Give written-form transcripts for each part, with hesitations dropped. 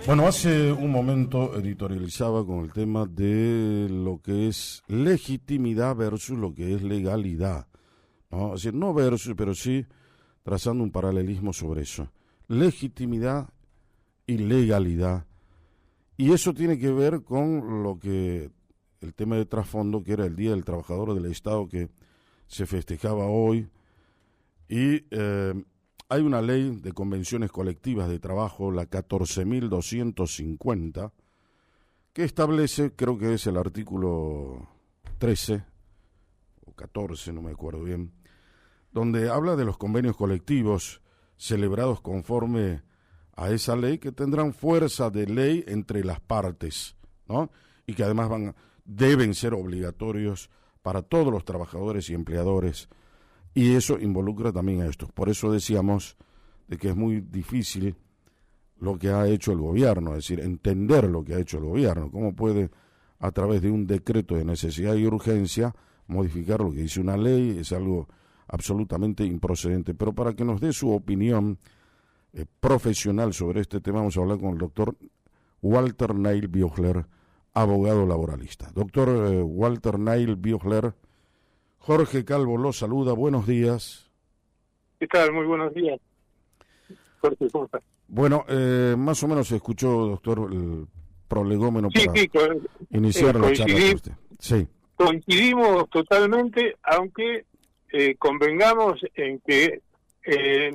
Bueno, hace un momento editorializaba con el tema de lo que es legitimidad versus lo que es legalidad, ¿no? Es decir, no versus, pero sí trazando un paralelismo sobre eso. Legitimidad y legalidad. Y eso tiene que ver con lo que el tema de trasfondo, que era el Día del Trabajador del Estado, que se festejaba hoy. Y hay una ley de convenciones colectivas de trabajo, la 14.250, que establece, creo que es el artículo 13 o 14, no me acuerdo bien, donde habla de los convenios colectivos celebrados conforme a esa ley, que tendrán fuerza de ley entre las partes, ¿no? Y que además deben ser obligatorios para todos los trabajadores y empleadores. Y eso involucra también a estos. Por eso decíamos de que es muy difícil lo que ha hecho el gobierno, es decir, entender lo que ha hecho el gobierno. ¿Cómo puede, a través de un decreto de necesidad y urgencia, modificar lo que dice una ley? Es algo absolutamente improcedente. Pero para que nos dé su opinión profesional sobre este tema, vamos a hablar con el doctor Walter Neil Biogler, abogado laboralista. Doctor Walter Neil Biogler, Jorge Calvo lo saluda, buenos días. ¿Qué tal? Muy buenos días. Jorge, ¿cómo estás? Bueno, más o menos se escuchó, doctor, el prolegómeno para iniciar la charla con usted. Sí. Coincidimos totalmente, aunque convengamos en que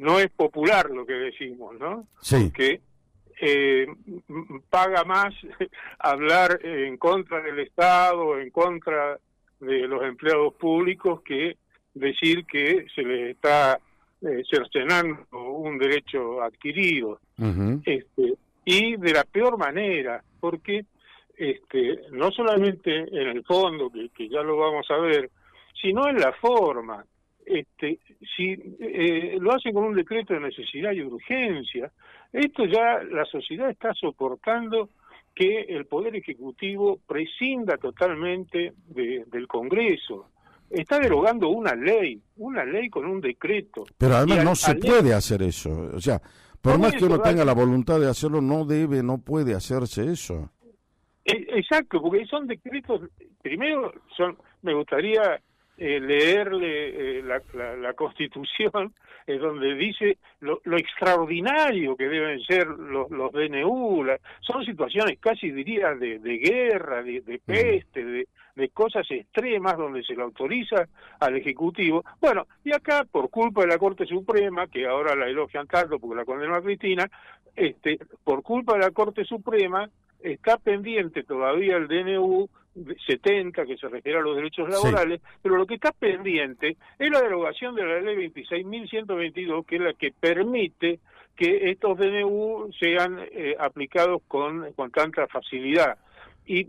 no es popular lo que decimos, ¿no? Sí. Porque paga más hablar en contra del Estado, en contra de los empleados públicos, que decir que se les está cercenando un derecho adquirido. Uh-huh. Y de la peor manera, porque no solamente en el fondo, que ya lo vamos a ver, sino en la forma. Si lo hacen con un decreto de necesidad y urgencia, esto ya la sociedad está soportando que el Poder Ejecutivo prescinda totalmente del Congreso. Está derogando una ley con un decreto. Pero además no se puede hacer eso. O sea, por más que uno tenga la voluntad de hacerlo, no puede hacerse eso. Exacto, porque son decretos, primero me gustaría leerle la Constitución, donde dice lo extraordinario que deben ser los DNU. Son situaciones casi diría de guerra, de peste, de cosas extremas donde se le autoriza al Ejecutivo. Bueno, y acá por culpa de la Corte Suprema, que ahora la elogian tanto porque la condenó a Cristina, por culpa de la Corte Suprema está pendiente todavía el DNU 70, que se refiere a los derechos laborales, sí. Pero lo que está pendiente es la derogación de la ley 26.122, que es la que permite que estos DNU sean aplicados con tanta facilidad. Y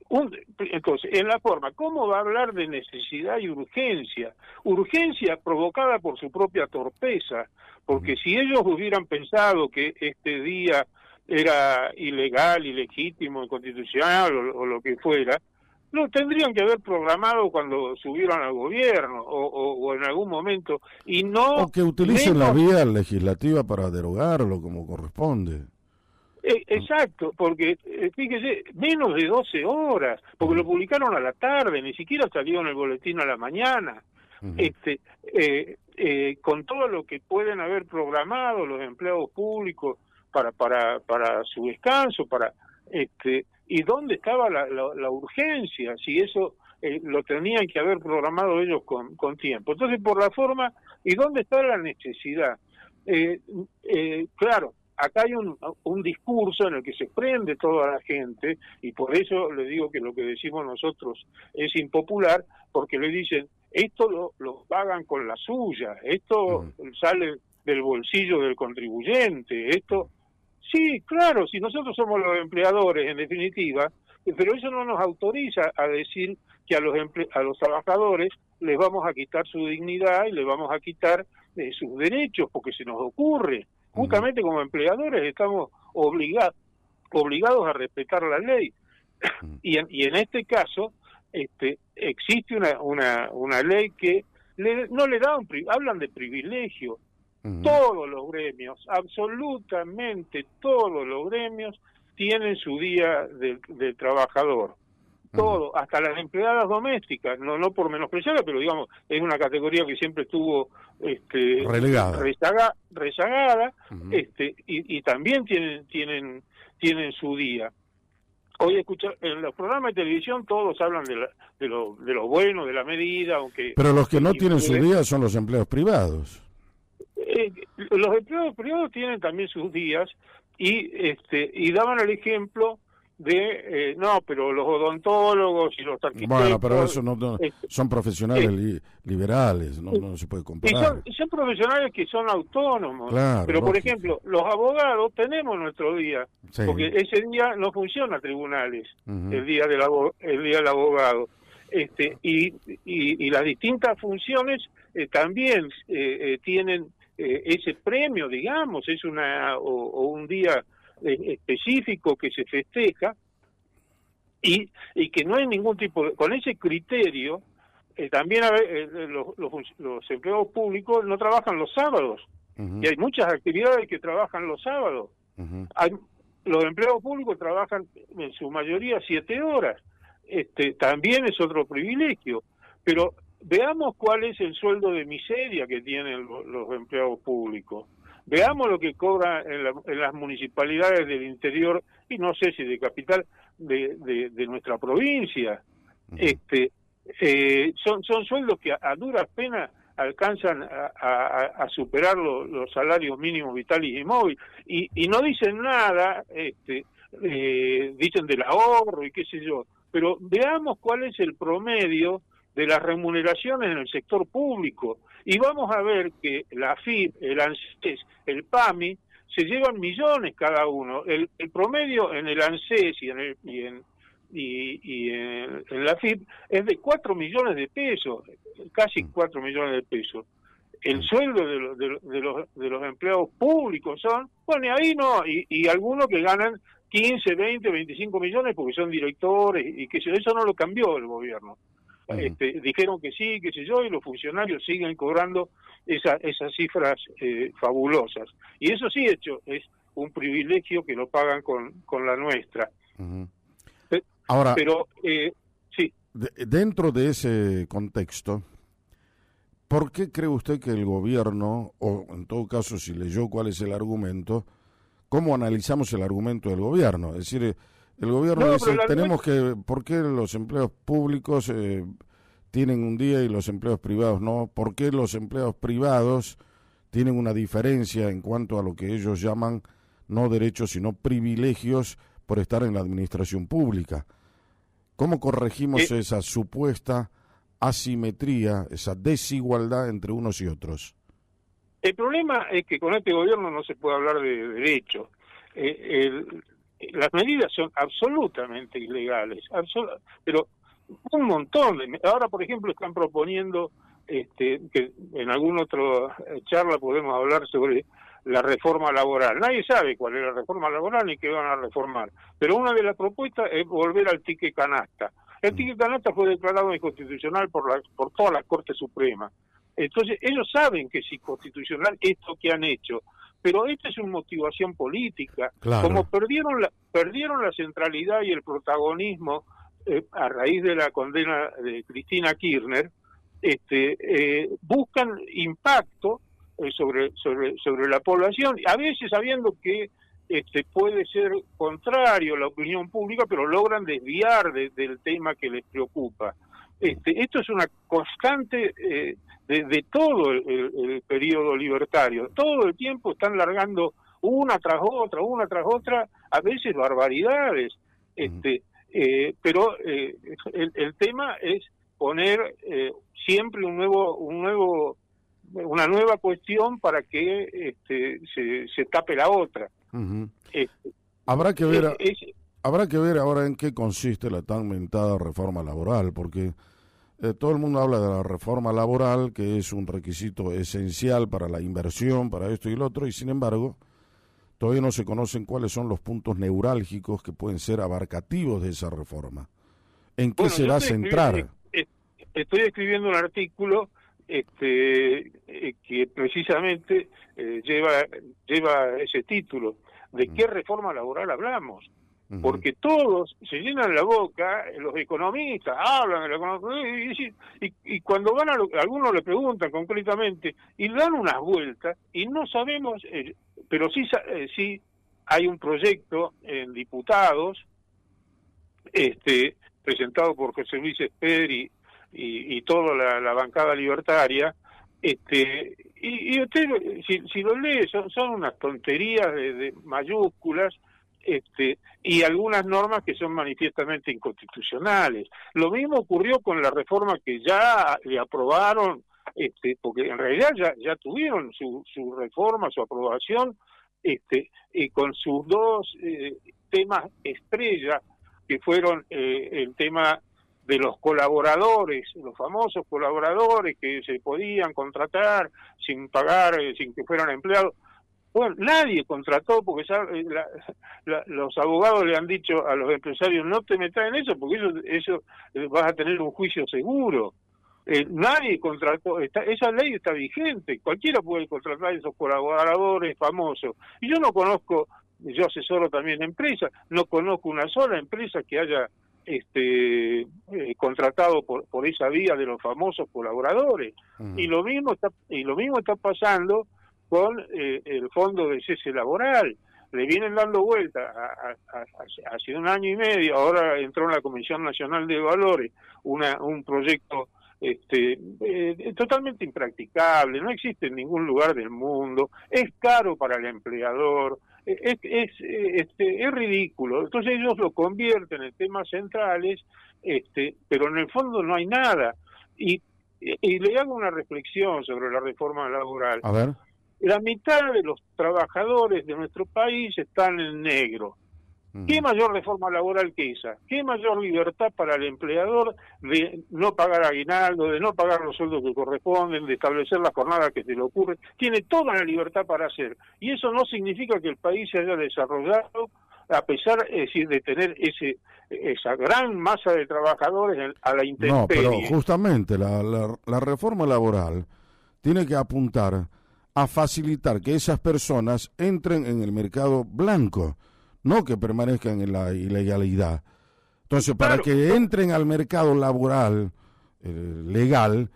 entonces, en la forma, ¿cómo va a hablar de necesidad y urgencia? Urgencia provocada por su propia torpeza, porque si ellos hubieran pensado que este día era ilegal, ilegítimo, inconstitucional o lo que fuera, lo tendrían que haber programado cuando subieron al gobierno o en algún momento, y no... O que utilicen la vía legislativa para derogarlo como corresponde. Exacto, porque fíjese, menos de 12 horas, porque lo publicaron a la tarde, ni siquiera salió en el boletín a la mañana. Uh-huh. Con todo lo que pueden haber programado los empleados públicos para su descanso, y dónde estaba la urgencia, si eso lo tenían que haber programado ellos con tiempo. Entonces, por la forma, ¿y dónde está la necesidad? Claro, acá hay un discurso en el que se prende toda la gente, y por eso le digo que lo que decimos nosotros es impopular, porque le dicen, esto lo pagan con la suya, esto sale del bolsillo del contribuyente, esto... Sí, claro, si nosotros somos los empleadores, en definitiva, pero eso no nos autoriza a decir que a los trabajadores les vamos a quitar su dignidad y les vamos a quitar sus derechos, porque se nos ocurre. Justamente como empleadores estamos obligados a respetar la ley. Y en este caso existe una ley que no le da hablan de privilegio. Todos los gremios, absolutamente todos los gremios tienen su día del trabajador. Todo, hasta las empleadas domésticas, no por menospreciarlas, pero digamos, es una categoría que siempre estuvo relegada, rezagada, y también tienen su día. Hoy en los programas de televisión todos hablan de lo bueno de la medida, aunque... Pero los que no tienen su día son los empleados privados. Los empleados privados tienen también sus días, y daban el ejemplo de no, pero los odontólogos y los arquitectos... Bueno, pero eso no son profesionales liberales, no se puede comparar. Y son profesionales que son autónomos, claro, pero lógico. por ejemplo, los abogados tenemos nuestro día, Sí. porque ese día no funciona tribunales, el día del abogado. Y las distintas funciones también tienen ese premio, digamos, es un día específico que se festeja, y que no hay ningún tipo con ese criterio. También los empleados públicos no trabajan los sábados, y hay muchas actividades que trabajan los sábados. Los empleados públicos trabajan en su mayoría 7 horas. También es otro privilegio, pero veamos cuál es el sueldo de miseria que tienen los empleados públicos. Veamos lo que cobra en las municipalidades del interior, y no sé si de capital, de nuestra provincia. Son sueldos que a duras penas alcanzan a superar los salarios mínimos vitales y móviles, y no dicen nada, dicen del ahorro y qué sé yo, pero veamos cuál es el promedio de las remuneraciones en el sector público, y vamos a ver que la AFIP, el ANSES, el PAMI, se llevan millones cada uno. El promedio en el ANSES y en la AFIP es de 4 millones de pesos, casi 4 millones de pesos. El sueldo de los empleados públicos son, bueno, y ahí no, y algunos que ganan 15, 20, 25 millones porque son directores, y que eso no lo cambió el gobierno. Dijeron que sí, qué sé yo, y los funcionarios siguen cobrando esas cifras fabulosas. Y eso sí, es un privilegio que lo pagan con la nuestra. Ahora, pero sí. Dentro de ese contexto, ¿por qué cree usted que el gobierno, o en todo caso si leyó cuál es el argumento, cómo analizamos el argumento del gobierno? Es decir, el gobierno dice, ¿por qué los empleos públicos tienen un día y los empleos privados no? ¿Por qué los empleos privados tienen una diferencia en cuanto a lo que ellos llaman no derechos sino privilegios por estar en la administración pública? ¿Cómo corregimos esa supuesta asimetría, esa desigualdad entre unos y otros? El problema es que con este gobierno no se puede hablar de derechos. Las medidas son absolutamente ilegales, pero un montón. Ahora, por ejemplo, están proponiendo que en alguna otra charla podemos hablar sobre la reforma laboral. Nadie sabe cuál es la reforma laboral ni qué van a reformar, pero una de las propuestas es volver al ticket canasta. El ticket canasta fue declarado inconstitucional por toda la Corte Suprema. Entonces, ellos saben que es inconstitucional esto que han hecho, pero esta es una motivación política. Claro. Como perdieron la centralidad y el protagonismo a raíz de la condena de Cristina Kirchner, buscan impacto sobre la población, a veces sabiendo que puede ser contrario a la opinión pública, pero logran desviar del tema que les preocupa. Esto es una constante de todo el periodo libertario. Todo el tiempo están largando una tras otra, a veces barbaridades. Pero el tema es poner siempre una nueva cuestión para que se tape la otra. Habrá que ver ahora en qué consiste la tan mentada reforma laboral, porque todo el mundo habla de la reforma laboral, que es un requisito esencial para la inversión, para esto y lo otro, y sin embargo todavía no se conocen cuáles son los puntos neurálgicos que pueden ser abarcativos de esa reforma. ¿En qué se va a centrar? Estoy escribiendo un artículo que precisamente lleva ese título. ¿De qué reforma laboral hablamos? Porque todos se llenan la boca, los economistas hablan de la economía, y cuando van algunos le preguntan concretamente y dan unas vueltas y no sabemos, pero sí hay un proyecto en diputados presentado por José Luis Esper y toda la bancada libertaria, y usted si lo lee son unas tonterías de mayúsculas, y algunas normas que son manifiestamente inconstitucionales. Lo mismo ocurrió con la reforma que ya le aprobaron, porque en realidad ya tuvieron su reforma, su aprobación, y con sus dos temas estrella, que fueron el tema de los colaboradores, los famosos colaboradores que se podían contratar sin pagar, sin que fueran empleados. Bueno, nadie contrató porque los abogados le han dicho a los empresarios: no te metas en eso porque eso vas a tener un juicio seguro. Nadie contrató, esa ley está vigente, cualquiera puede contratar a esos colaboradores famosos. Y yo no conozco, yo asesoro también empresas, no conozco una sola empresa que haya contratado por esa vía de los famosos colaboradores. Y lo mismo está pasando con el fondo de cese laboral. Le vienen dando vuelta hace un año y medio, ahora entró en la Comisión Nacional de Valores un proyecto totalmente impracticable, no existe en ningún lugar del mundo, es caro para el empleador, es ridículo. Entonces ellos lo convierten en temas centrales, pero en el fondo no hay nada. Y le hago una reflexión sobre la reforma laboral. A ver. La mitad de los trabajadores de nuestro país están en negro. ¿Qué mayor reforma laboral que esa? ¿Qué mayor libertad para el empleador de no pagar aguinaldo, de no pagar los sueldos que corresponden, de establecer las jornadas que se le ocurren? Tiene toda la libertad para hacer. Y eso no significa que el país se haya desarrollado a pesar de tener esa gran masa de trabajadores a la intemperie. No, pero justamente la reforma laboral tiene que apuntar a facilitar que esas personas entren en el mercado blanco, no que permanezcan en la ilegalidad. Entonces, para que entren al mercado laboral legal,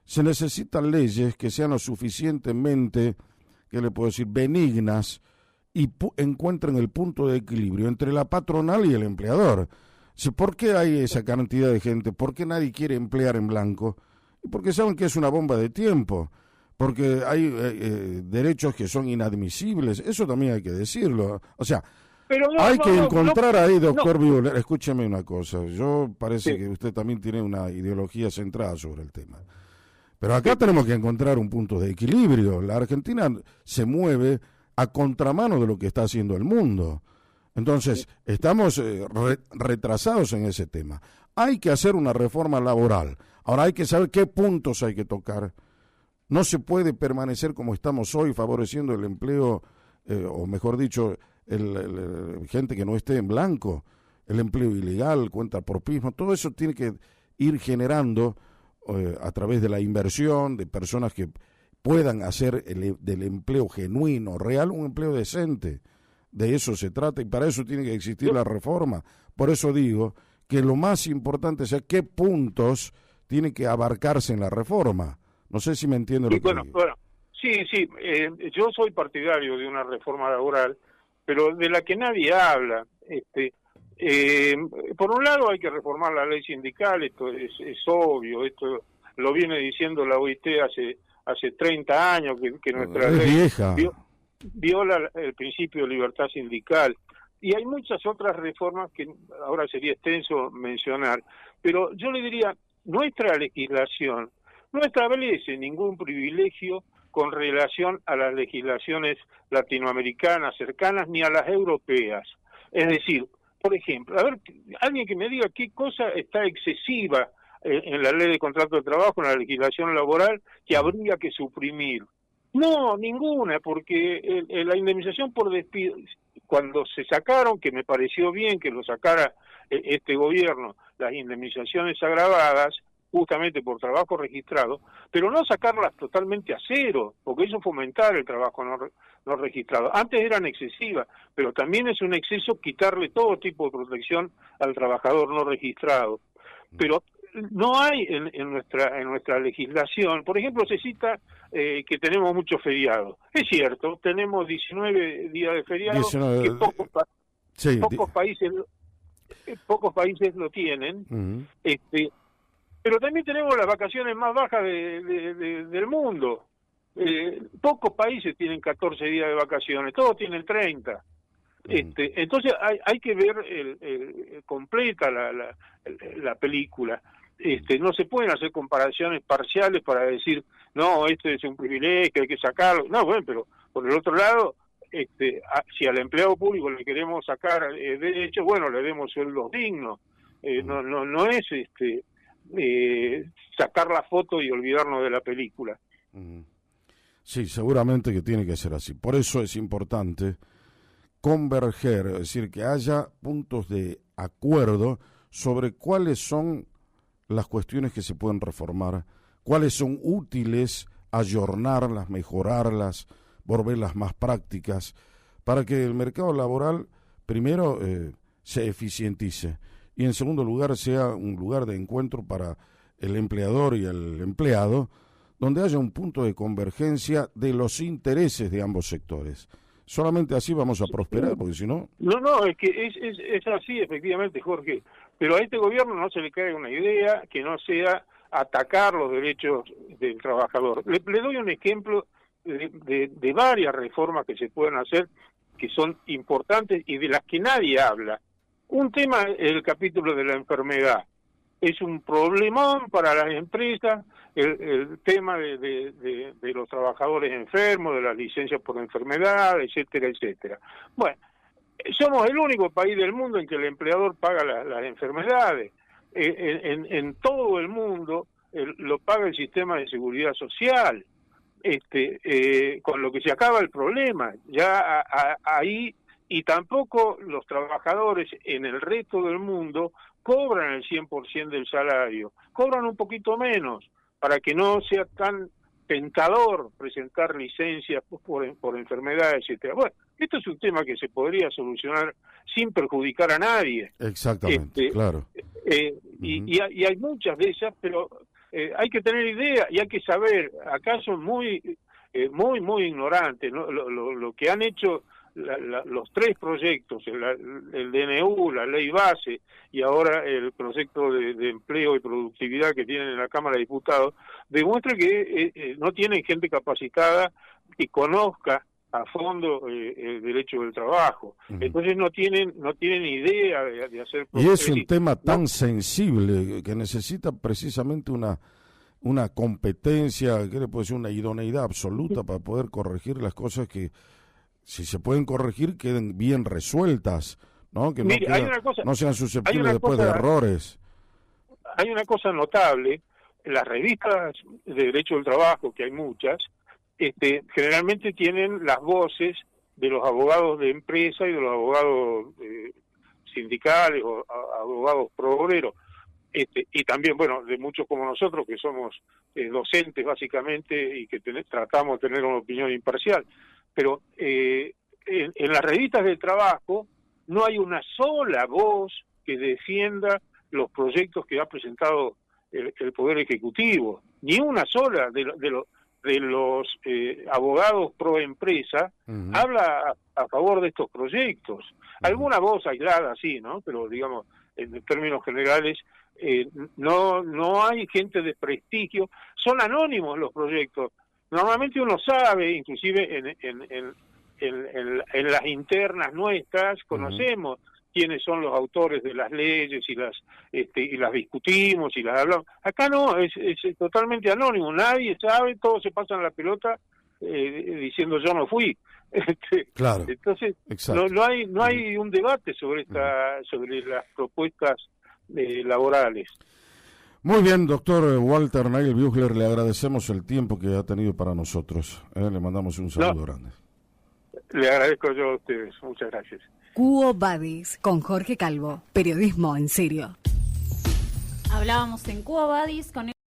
se necesitan leyes que sean lo suficientemente, ¿qué le puedo decir?, benignas, y encuentren el punto de equilibrio entre la patronal y el empleador. ¿Por qué hay esa cantidad de gente? ¿Por qué nadie quiere emplear en blanco? Porque saben que es una bomba de tiempo. Porque hay derechos que son inadmisibles, eso también hay que decirlo. O sea, hay que encontrar ahí, doctor Bühler, escúcheme una cosa, parece que usted también tiene una ideología centrada sobre el tema. Pero acá tenemos que encontrar un punto de equilibrio. La Argentina se mueve a contramano de lo que está haciendo el mundo. Entonces, estamos retrasados en ese tema. Hay que hacer una reforma laboral. Ahora hay que saber qué puntos hay que tocar. No se puede permanecer como estamos hoy, favoreciendo el empleo, o mejor dicho, gente que no esté en blanco, el empleo ilegal, cuentapropismo, todo eso tiene que ir generando a través de la inversión de personas que puedan hacer del empleo genuino, real, un empleo decente. De eso se trata y para eso tiene que existir la reforma. Por eso digo que lo más importante es qué puntos tiene que abarcarse en la reforma. No sé si me entiende lo que digo. Bueno, sí, yo soy partidario de una reforma laboral, pero de la que nadie habla. Por un lado hay que reformar la ley sindical, esto es obvio, esto lo viene diciendo la OIT hace 30 años, que nuestra ley viola el principio de libertad sindical. Y hay muchas otras reformas que ahora sería extenso mencionar, pero yo le diría, nuestra legislación no establece ningún privilegio con relación a las legislaciones latinoamericanas cercanas ni a las europeas. Es decir, por ejemplo, a ver, alguien que me diga qué cosa está excesiva en la ley de contrato de trabajo, en la legislación laboral, que habría que suprimir. No, ninguna, porque la indemnización por despido, cuando se sacaron, que me pareció bien que lo sacara este gobierno, las indemnizaciones agravadas, justamente por trabajo registrado, pero no sacarlas totalmente a cero, porque eso fomentar el trabajo no registrado. Antes eran excesivas, pero también es un exceso quitarle todo tipo de protección al trabajador no registrado. Pero no hay en nuestra legislación, por ejemplo, se cita que tenemos muchos feriados. Es cierto, tenemos 19 días de feriados, 19... que pocos países lo tienen, pero también tenemos las vacaciones más bajas del mundo. Pocos países tienen 14 días de vacaciones, todos tienen 30. Entonces hay que ver completa la película. No se pueden hacer comparaciones parciales para decir, no, esto es un privilegio, hay que sacarlo. No, bueno, pero por el otro lado, si al empleado público le queremos sacar derechos, bueno, le demos sueldos dignos. No es sacar la foto y olvidarnos de la película. Sí, seguramente que tiene que ser así. Por eso es importante converger, es decir, que haya puntos de acuerdo sobre cuáles son las cuestiones que se pueden reformar, cuáles son útiles, ayornarlas, mejorarlas, volverlas más prácticas, para que el mercado laboral, primero, se eficientice y, en segundo lugar, sea un lugar de encuentro para el empleador y el empleado, donde haya un punto de convergencia de los intereses de ambos sectores. Solamente así vamos a prosperar, porque si no... No, es que es así, efectivamente, Jorge. Pero a este gobierno no se le cae una idea que no sea atacar los derechos del trabajador. Le doy un ejemplo de varias reformas que se pueden hacer, que son importantes y de las que nadie habla. Un tema es el capítulo de la enfermedad. Es un problemón para las empresas el tema de los trabajadores enfermos, de las licencias por enfermedad, etcétera, etcétera. Bueno, somos el único país del mundo en que el empleador paga las enfermedades. En todo el mundo lo paga el sistema de seguridad social, con lo que se acaba el problema. Ya ahí, y tampoco los trabajadores en el resto del mundo cobran el 100% del salario, cobran un poquito menos, para que no sea tan tentador presentar licencias por enfermedad, etcétera. Bueno, esto es un tema que se podría solucionar sin perjudicar a nadie. Exactamente, claro. Y hay muchas de ellas, pero hay que tener idea y hay que saber. Acá son muy ignorantes, ¿no? Lo que han hecho los tres proyectos, el DNU, la ley base y ahora el proyecto de empleo y productividad que tienen en la Cámara de Diputados, demuestra que no tienen gente capacitada que conozca a fondo el derecho del trabajo. Entonces no tienen idea de hacer... Y es un tema tan sensible que necesita precisamente una competencia, ¿qué le puedo decir? Una idoneidad absoluta para poder corregir las cosas que, si se pueden corregir, queden bien resueltas, ¿no? Que mire, no sean susceptibles después de errores. Hay una cosa notable, en las revistas de derecho del trabajo, que hay muchas, generalmente tienen las voces de los abogados de empresa y de los abogados sindicales o abogados pro obreros, y también, bueno, de muchos como nosotros, que somos docentes básicamente y que tratamos de tener una opinión imparcial. Pero en las revistas del trabajo no hay una sola voz que defienda los proyectos que ha presentado el Poder Ejecutivo. Ni una sola de los abogados pro empresa habla a favor de estos proyectos. Alguna voz aislada, sí, ¿no? Pero digamos, en términos generales, no hay gente de prestigio. Son anónimos los proyectos. Normalmente uno sabe, inclusive en las internas nuestras, conocemos quiénes son los autores de las leyes y las discutimos y las hablamos. Acá no, es totalmente anónimo, nadie sabe, todos se pasan la pelota diciendo yo no fui. Claro. Entonces no hay un debate sobre las propuestas laborales. Muy bien, doctor Walter Nail Buechler, le agradecemos el tiempo que ha tenido para nosotros. Le mandamos un saludo grande. Le agradezco yo a ustedes. Muchas gracias. Quo Vadis, con Jorge Calvo. Periodismo en serio. Hablábamos en Cuba Badis con